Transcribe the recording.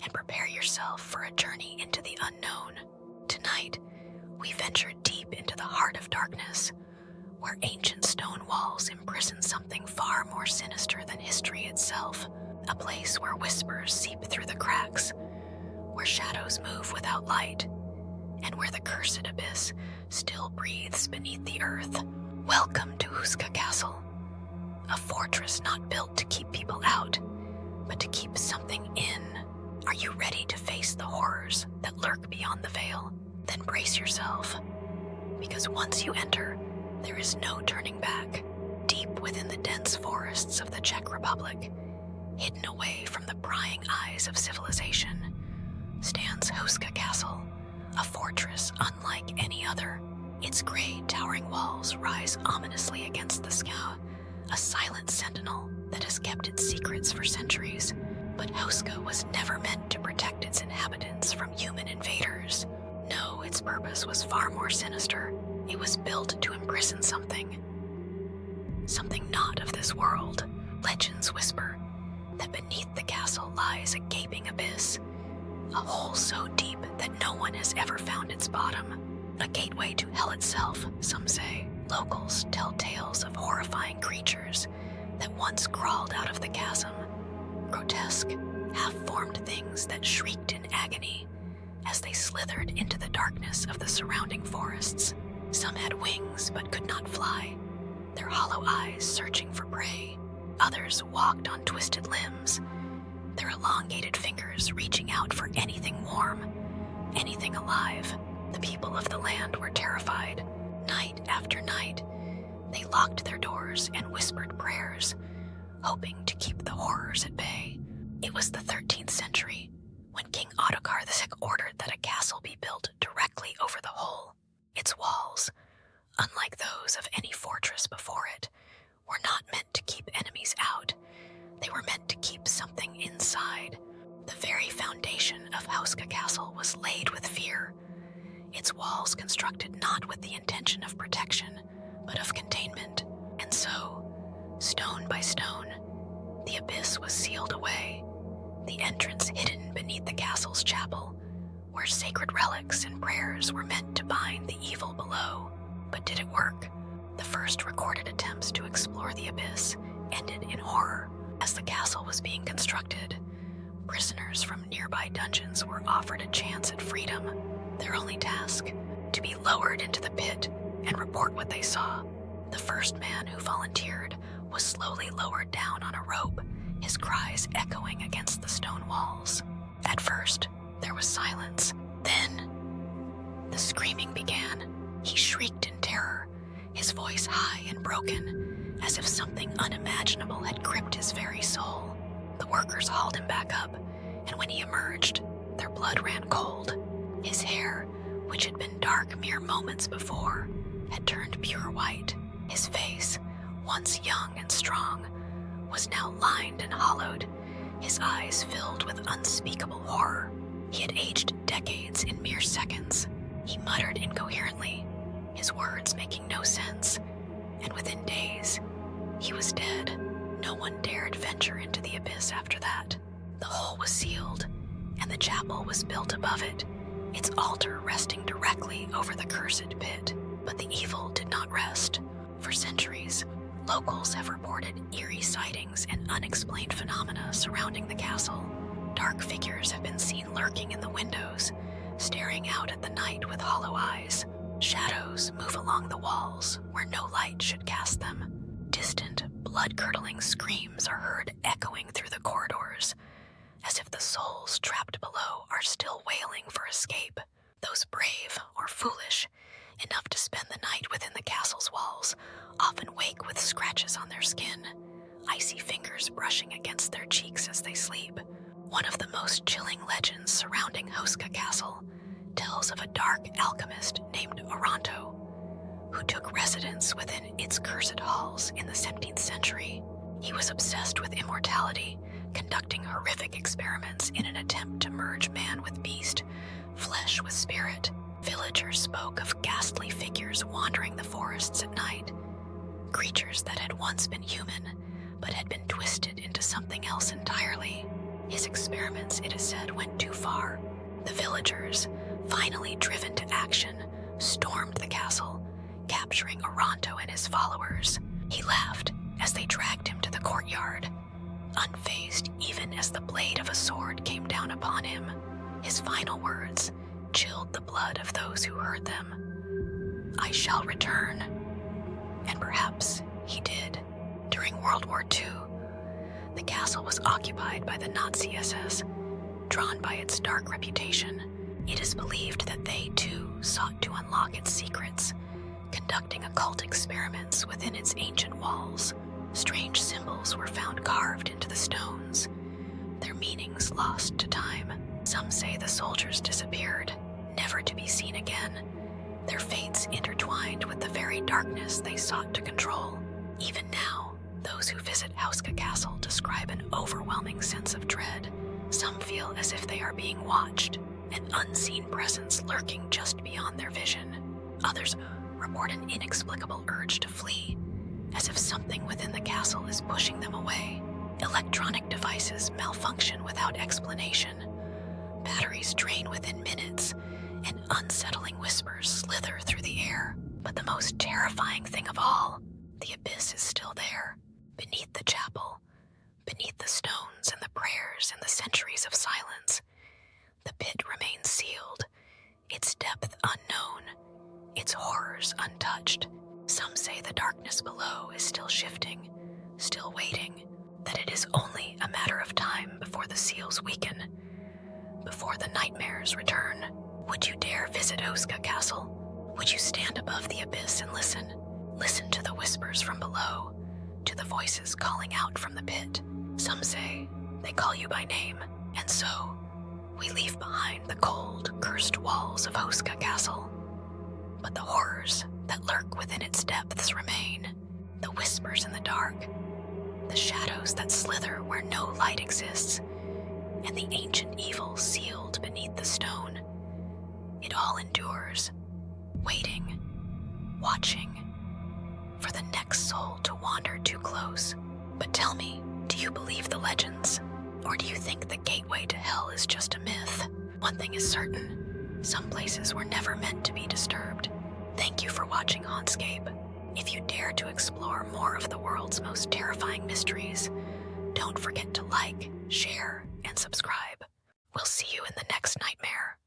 and prepare yourself for a journey into the unknown. Tonight, we venture deep into the heart of darkness, where ancient stone walls imprison something far more sinister than history itself, a place where whispers seep through the cracks, where shadows move without light, and where the cursed abyss still breathes beneath the earth. Welcome to Houska Castle, a fortress not built to keep people out, but to keep something in. Are you ready to face the horrors that lurk beyond the veil? Then brace yourself, because once you enter, there is no turning back. Deep within the dense forests of the Czech Republic, hidden away from the prying eyes of civilization, stands Houska Castle, a fortress unlike any other. Its gray, towering walls rise ominously against the sky, a silent sentinel that has kept its secrets for centuries. But Houska was never meant to protect its inhabitants from human invaders. No, its purpose was far more sinister. It was built to imprison something not of this world. Legends whisper that beneath the castle lies a gaping abyss, a hole so deep that no one has ever found its bottom. A gateway to hell itself, some say. Locals tell tales of horrifying creatures that once crawled out of the chasm, grotesque, half-formed things that shrieked in agony as they slithered into the darkness of the surrounding forests. Some had wings but could not fly, their hollow eyes searching for prey. Others walked on twisted limbs, their elongated fingers reaching out for anything warm, anything alive. The people of the land were terrified. Night after night, they locked their doors and whispered prayers, hoping to keep the horrors at bay. It was the 13th century when King Ottokar II ordered that a castle be built directly over the hole. Its walls, unlike those of any fortress before it, were not meant to keep enemies out. They were meant to keep something inside. The very foundation of Houska Castle was laid with fear, its walls constructed not with the intention of protection, but of containment. And so, stone by stone, the abyss was sealed away, the entrance hidden beneath the castle's chapel, where sacred relics and prayers were meant to bind the evil below. But did it work? The first recorded attempts to explore the abyss ended in horror. As the castle was being constructed, prisoners from nearby dungeons were offered a chance at freedom. Their only task, to be lowered into the pit and report what they saw. The first man who volunteered was slowly lowered down on a rope, his cries echoing against the stone walls. At first, there was silence. Then, the screaming began. He shrieked in terror, his voice high and broken, as if something unimaginable had gripped his very soul. The workers hauled him back up, and when he emerged, their blood ran cold. His hair, which had been dark mere moments before, had turned pure white. His face, once young and strong, was now lined and hollowed, his eyes filled with unspeakable horror. He had aged decades in mere seconds. He muttered incoherently, his words making no sense, and within days, he was dead. No one dared venture into the abyss after that. The hole was sealed, and the chapel was built above it, its altar resting directly over the cursed pit. But the evil did not rest. For centuries, locals have reported eerie sightings and unexplained phenomena surrounding the castle. Dark figures have been seen lurking in the windows, staring out at the night with hollow eyes. Shadows move along the walls where no light should cast them. Distant, blood-curdling screams are heard echoing through the corridors, as if the souls trapped below are still wailing for escape. Those brave or foolish enough to spend the night within the castle's walls often wake with scratches on their skin, icy fingers brushing against their cheeks as they sleep. One of the most chilling legends surrounding Houska Castle tells of a dark alchemist named Oronto, who took residence within its cursed halls in the 17th century. He was obsessed with immortality, conducting horrific experiments in an attempt to merge man with beast, flesh with spirit. Villagers spoke of ghastly figures wandering the forests at night, creatures that had once been human, but had been twisted into something else entirely. His His experiments, it is said, went too far. The villagers, finally driven to action, stormed the castle, capturing Oronto and his followers. He laughed as they dragged him to the courtyard, unfazed even as the blade of a sword came down upon him. His final words chilled the blood of those who heard them. "I shall return." And perhaps he did. During World War II, the castle was occupied by the Nazi SS, drawn by its dark reputation. It is believed that they, too, sought to unlock its secrets, conducting occult experiments within its ancient walls. Strange symbols were found carved into the stones, their meanings lost to time. Some say the soldiers disappeared, never to be seen again, their fates intertwined with the very darkness they sought to control. Even now, those who visit Houska Castle describe an overwhelming sense of dread. Some feel as if they are being watched, an unseen presence lurking just beyond their vision. Others report an inexplicable urge to flee, as if something within the castle is pushing them away. Electronic devices malfunction without explanation. Batteries drain within minutes, and unsettling whispers slither through the air. But the most terrifying thing of all, the abyss is still there, beneath the chapel, beneath the stones and the prayers and the centuries of silence. The pit remains sealed, its depth unknown, its horrors untouched. Some say the darkness below is still shifting, still waiting, that it is only a matter of time before the seals weaken, before the nightmares return. Would you dare visit Houska Castle? Would you stand above the abyss and listen? Listen to the whispers from below, to the voices calling out from the pit. Some say they call you by name, and so we leave behind the cold, cursed walls of Houska Castle. But the horrors that lurk within its depths remain, the whispers in the dark, the shadows that slither where no light exists, and the ancient evil sealed beneath the stone. It all endures, waiting, watching, for the next soul to wander too close. But tell me, do you believe the legends? Or do you think the gateway to hell is just a myth? One thing is certain, some places were never meant to be disturbed. Thank you for watching Hauntscape. If you dare to explore more of the world's most terrifying mysteries, don't forget to like, share, and subscribe. We'll see you in the next nightmare.